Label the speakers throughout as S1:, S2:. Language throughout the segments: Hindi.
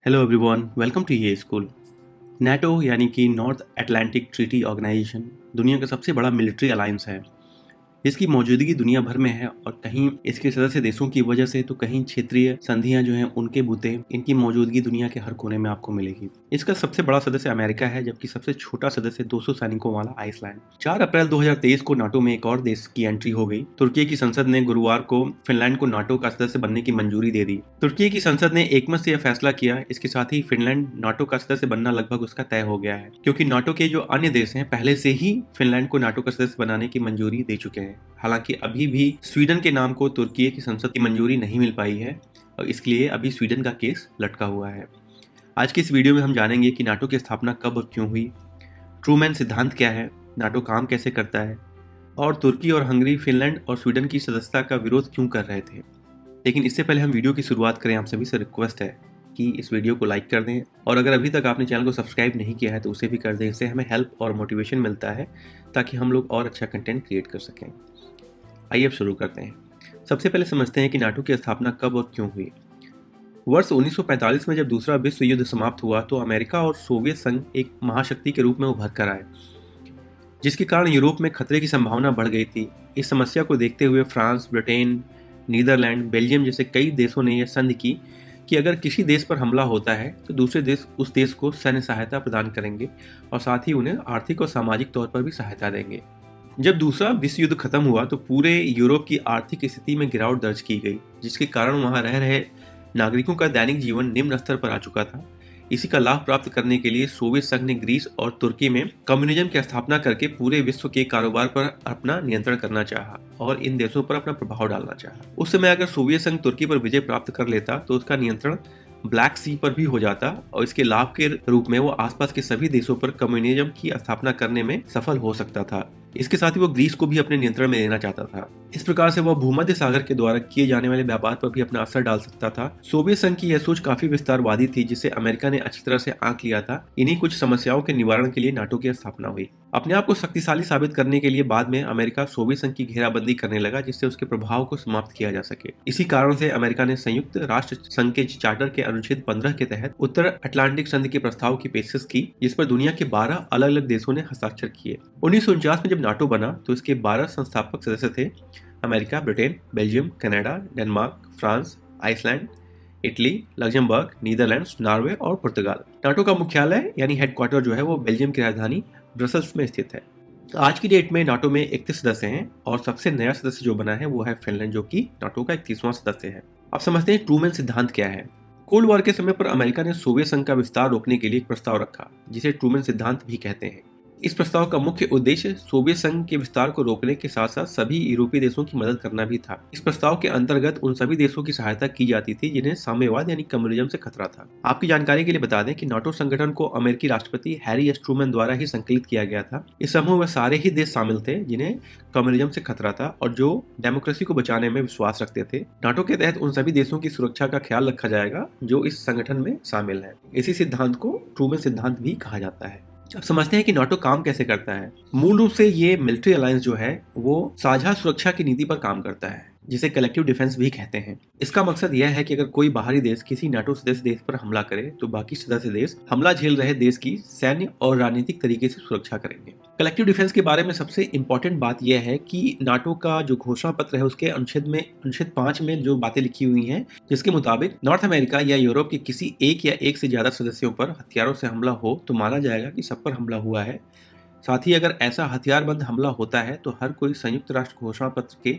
S1: हेलो एवरीवन, वेलकम टू ये स्कूल। नाटो यानी कि नॉर्थ अटलांटिक ट्रीटी ऑर्गेनाइजेशन दुनिया का सबसे बड़ा मिलिट्री अलायंस है। इसकी मौजूदगी दुनिया भर में है और कहीं इसके सदस्य देशों की वजह से तो कहीं क्षेत्रीय संधियां जो हैं उनके बूते इनकी मौजूदगी दुनिया के हर कोने में आपको मिलेगी। इसका सबसे बड़ा सदस्य अमेरिका है, जबकि सबसे छोटा सदस्य 200 सैनिकों वाला आइसलैंड। 4 अप्रैल 2023 को नाटो में एक और देश की एंट्री हो गई। तुर्की की संसद ने गुरुवार को फिनलैंड को नाटो का सदस्य बनने की मंजूरी दे दी। तुर्की की संसद ने एकमत से यह फैसला किया। इसके साथ ही फिनलैंड नाटो का सदस्य बनना लगभग उसका तय हो गया है, क्योंकि नाटो के जो अन्य देश हैं पहले से ही फिनलैंड को नाटो का सदस्य बनाने की मंजूरी दे चुके हैं। हालांकि अभी भी स्वीडन के नाम को तुर्की की संसद की मंजूरी नहीं मिल पाई है और इसके लिए अभी स्वीडन का केस लटका हुआ है। आज की इस वीडियो में हम जानेंगे कि नाटो की स्थापना कब और क्यों हुई, ट्रूमैन सिद्धांत क्या है, नाटो काम कैसे करता है और तुर्की और हंगरी फिनलैंड और स्वीडन की सदस्यता का विरोध क्यों कर रहे थे। लेकिन इससे पहले हम वीडियो की शुरुआत करें, आप सभी से रिक्वेस्ट है कि इस वीडियो को लाइक कर दें और अगर अभी तक आपने चैनल को सब्सक्राइब नहीं किया है तो उसे भी कर दें। इससे हमें हेल्प और मोटिवेशन मिलता है ताकि हम लोग और अच्छा कंटेंट क्रिएट कर सकें। आइए अब शुरू करते हैं। सबसे पहले समझते हैं कि नाटो की स्थापना कब और क्यों हुई। वर्ष 1945 में जब दूसरा विश्व युद्ध समाप्त हुआ तो अमेरिका और सोवियत संघ एक महाशक्ति के रूप में उभर कर आए, जिसके कारण यूरोप में खतरे की संभावना बढ़ गई थी। इस समस्या को देखते हुए फ्रांस, ब्रिटेन, नीदरलैंड, बेल्जियम जैसे कई देशों ने यह संधि की कि अगर किसी देश पर हमला होता है तो दूसरे देश उस देश को सैन्य सहायता प्रदान करेंगे और साथ ही उन्हें आर्थिक और सामाजिक तौर पर भी सहायता देंगे। जब दूसरा विश्व युद्ध खत्म हुआ तो पूरे यूरोप की आर्थिक स्थिति में गिरावट दर्ज की गई, जिसके कारण वहां रह रहे नागरिकों का दैनिक जीवन निम्न स्तर पर आ चुका था। इसी का लाभ प्राप्त करने के लिए सोवियत संघ ने ग्रीस और तुर्की में कम्युनिज्म की स्थापना करके पूरे विश्व के कारोबार पर अपना नियंत्रण करना चाहा और इन देशों पर अपना प्रभाव डालना चाहा। उस समय अगर सोवियत संघ तुर्की पर विजय प्राप्त कर लेता तो उसका नियंत्रण ब्लैक सी पर भी हो जाता और इसके लाभ के रूप में वो आसपास के सभी देशों पर कम्युनिज्म की स्थापना करने में सफल हो सकता था। इसके साथ ही वो ग्रीस को भी अपने नियंत्रण में लेना चाहता था। इस प्रकार से वह भूमध्य सागर के द्वारा किए जाने वाले व्यापार पर भी अपना असर डाल सकता था। सोवियत संघ की यह सोच काफी विस्तारवादी थी, जिसे अमेरिका ने अच्छी तरह से आंक लिया था। इन्हीं कुछ समस्याओं के निवारण के लिए नाटो की स्थापना हुई। अपने आप को शक्तिशाली साबित करने के लिए बाद में अमेरिका सोवियत संघ की घेराबंदी करने लगा, जिससे उसके प्रभाव को समाप्त किया जा सके। इसी कारण से अमेरिका ने संयुक्त राष्ट्र संघ के चार्टर के अनुच्छेद 15 के तहत उत्तर अटलांटिक संधि के प्रस्ताव की पेशकश की, जिस पर दुनिया के 12 अलग अलग देशों ने हस्ताक्षर किए। 1949 में जब नाटो बना तो इसके 12 संस्थापक सदस्य थे: America, Britain, Belgium, Canada, Denmark, France, Iceland, Italy, Luxembourg, Netherlands, Norway और पुर्तगाल। नाटो का मुख्यालय यानी हेडक्वार्टर जो है वो बेल्जियम की राजधानी ब्रसल्स में स्थित है। आज की डेट में नाटो में 31 सदस्य हैं और सबसे नया सदस्य जो बना है वो है फिनलैंड, जो कि नाटो का 31वां सदस्य है। अब समझते हैं ट्रूमैन सिद्धांत क्या है। कोल्ड वॉर के समय पर अमेरिका ने सोवियत संघ का विस्तार रोकने के लिए एक प्रस्ताव रखा, जिसे ट्रूमैन सिद्धांत भी कहते हैं। इस प्रस्ताव का मुख्य उद्देश्य सोवियत संघ के विस्तार को रोकने के साथ साथ सभी यूरोपीय देशों की मदद करना भी था। इस प्रस्ताव के अंतर्गत उन सभी देशों की सहायता की जाती थी जिन्हें साम्यवाद यानी कम्युनिज्म से खतरा था। आपकी जानकारी के लिए बता दें कि नाटो संगठन को अमेरिकी राष्ट्रपति हैरी एस ट्रूमैन द्वारा ही संकलित किया गया था। इस समूह में सारे ही देश शामिल थे जिन्हें कम्युनिज्म से खतरा था और जो डेमोक्रेसी को बचाने में विश्वास रखते थे। नाटो के तहत उन सभी देशों की सुरक्षा का ख्याल रखा जाएगा जो इस संगठन में शामिल है। इसी सिद्धांत को ट्रूमैन सिद्धांत भी कहा जाता है। अब समझते हैं कि नाटो काम कैसे करता है। मूल रूप से ये मिलिट्री अलायंस जो है वो साझा सुरक्षा की नीति पर काम करता है, जिसे कलेक्टिव डिफेंस भी कहते हैं। इसका मकसद यह है कि अगर कोई बाहरी देश किसी नाटो सदस्य देश पर हमला करे तो बाकी सदस्य देश हमला झेल रहे देश की सैन्य और राजनीतिक तरीके से सुरक्षा करेंगे। कलेक्टिव डिफेंस के बारे में सबसे इंपॉर्टेंट बात यह है कि नाटो का जो घोषणा पत्र है उसके अनुच्छेद 5 में जो बातें लिखी हुई हैं, जिसके मुताबिक नॉर्थ अमेरिका या यूरोप के किसी एक या एक से ज्यादा सदस्यों पर हथियारों से हमला हो तो माना जाएगा कि सब पर हमला हुआ है। साथ ही अगर ऐसा हथियारबंद हमला होता है तो हर कोई संयुक्त राष्ट्र घोषणा पत्र के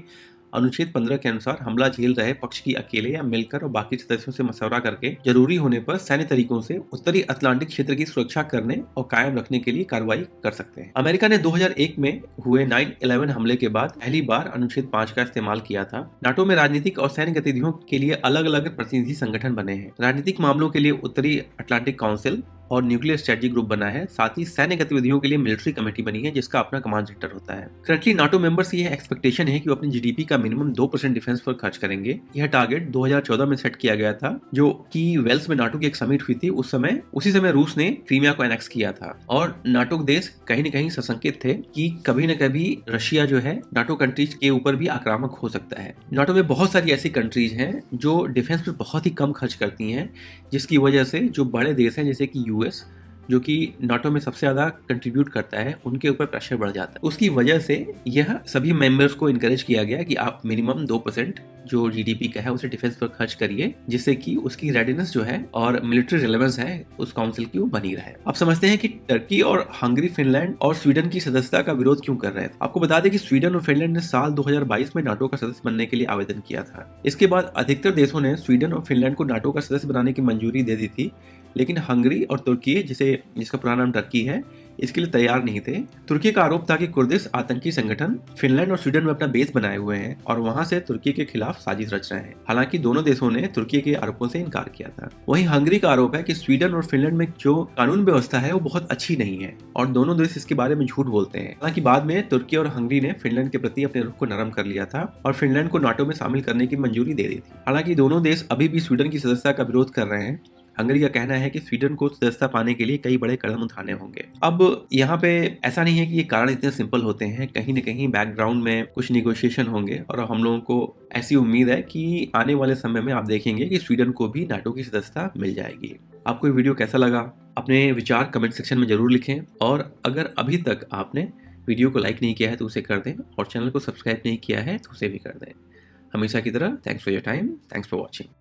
S1: अनुच्छेद 15 के अनुसार हमला झेल रहे पक्ष की अकेले या मिलकर और बाकी सदस्यों से मशवरा करके जरूरी होने पर सैन्य तरीकों से उत्तरी अटलांटिक क्षेत्र की सुरक्षा करने और कायम रखने के लिए कार्रवाई कर सकते हैं। अमेरिका ने 2001 में हुए 9/11 हमले के बाद पहली बार अनुच्छेद 5 का इस्तेमाल किया था। नाटो में राजनीतिक और सैन्य गतिविधियों के लिए अलग अलग प्रतिनिधि संगठन बने हैं। राजनीतिक मामलों के लिए उत्तरी अटलांटिक काउंसिल और न्यूक्लियर स्ट्रेटजी ग्रुप बना है। साथ ही सैन्य गतिविधियों के लिए मिलिट्री कमेटी बनी है जिसका अपना कमांड सेंटर होता है। करंटली नाटो मेंबर्स की यह एक्सपेक्टेशन है कि वो अपनी जीडीपी का मिनिमम 2% डिफेंस पर खर्च करेंगे। यह टारगेट 2014 में सेट किया गया था, जो कि वेल्स में नाटो की एक समिट हुई थी। उसी समय रूस ने क्रीमिया को एनेक्स किया था और नाटो देश कहीं न कहीं सशंकित थे कि कभी न कभी रशिया जो है नाटो कंट्रीज के ऊपर भी आक्रामक हो सकता है। नाटो में बहुत सारी ऐसी कंट्रीज हैं जो डिफेंस पर बहुत ही कम खर्च करती हैं, जिसकी वजह से जो बड़े देश हैं जैसे कि यूएस, जो कि नाटो में सबसे ज़्यादा कंट्रीब्यूट करता है, उनके ऊपर प्रेशर बढ़ जाता है। उसकी वजह से यह सभी मेंबर्स को इनकरेज किया गया कि आप मिनिमम 2% जो जीडीपी का है उसे डिफेंस पर खर्च करिए, जिससे कि उसकी रेडीनेस जो है और मिलिट्री रिलेवेंस है उस काउंसिल की वो बनी रहे। आप समझते हैं कि टर्की और हंगरी, फिनलैंड और स्वीडन की सदस्यता का विरोध क्यों कर रहे थे। आपको बता दें कि स्वीडन और फिनलैंड ने साल 2022 में नाटो का सदस्य बनने के लिए आवेदन किया था। इसके बाद अधिकतर देशों ने स्वीडन और फिनलैंड को नाटो का सदस्य बनाने की मंजूरी दे दी थी, लेकिन हंगरी और तुर्की, जिसका पुराना नाम टर्की है, इसके लिए तैयार नहीं थे। तुर्की का आरोप था कि कुर्दिश आतंकी संगठन फिनलैंड और स्वीडन में अपना बेस बनाए हुए हैं और वहां से तुर्की के खिलाफ साजिश रच रहे हैं। हालांकि दोनों देशों ने तुर्की के आरोपों से इनकार किया था। वहीं हंगरी का आरोप है कि स्वीडन और फिनलैंड में जो कानून व्यवस्था है वो बहुत अच्छी नहीं है और दोनों देश इसके बारे में झूठ बोलते हैं। हालांकि बाद में तुर्की और हंगरी ने फिनलैंड के प्रति अपने रुख को नरम कर लिया था और फिनलैंड को नाटो में शामिल करने की मंजूरी दे दी थी। हालांकि दोनों देश अभी भी स्वीडन की सदस्यता का विरोध कर रहे हैं। हंगरी का कहना है कि स्वीडन को सदस्यता पाने के लिए कई बड़े कदम उठाने होंगे। अब यहाँ पे ऐसा नहीं है कि ये कारण इतने सिंपल होते हैं, कहीं न कहीं बैकग्राउंड में कुछ निगोशिएशन होंगे और हम लोगों को ऐसी उम्मीद है कि आने वाले समय में आप देखेंगे कि स्वीडन को भी नाटो की सदस्यता मिल जाएगी। आपको ये वीडियो कैसा लगा? अपने विचार कमेंट सेक्शन में जरूर लिखें और अगर अभी तक आपने वीडियो को लाइक नहीं किया है तो उसे कर दें और चैनल को सब्सक्राइब नहीं किया है तो उसे भी कर दें। हमेशा की तरह thanks for your time, thanks for watching.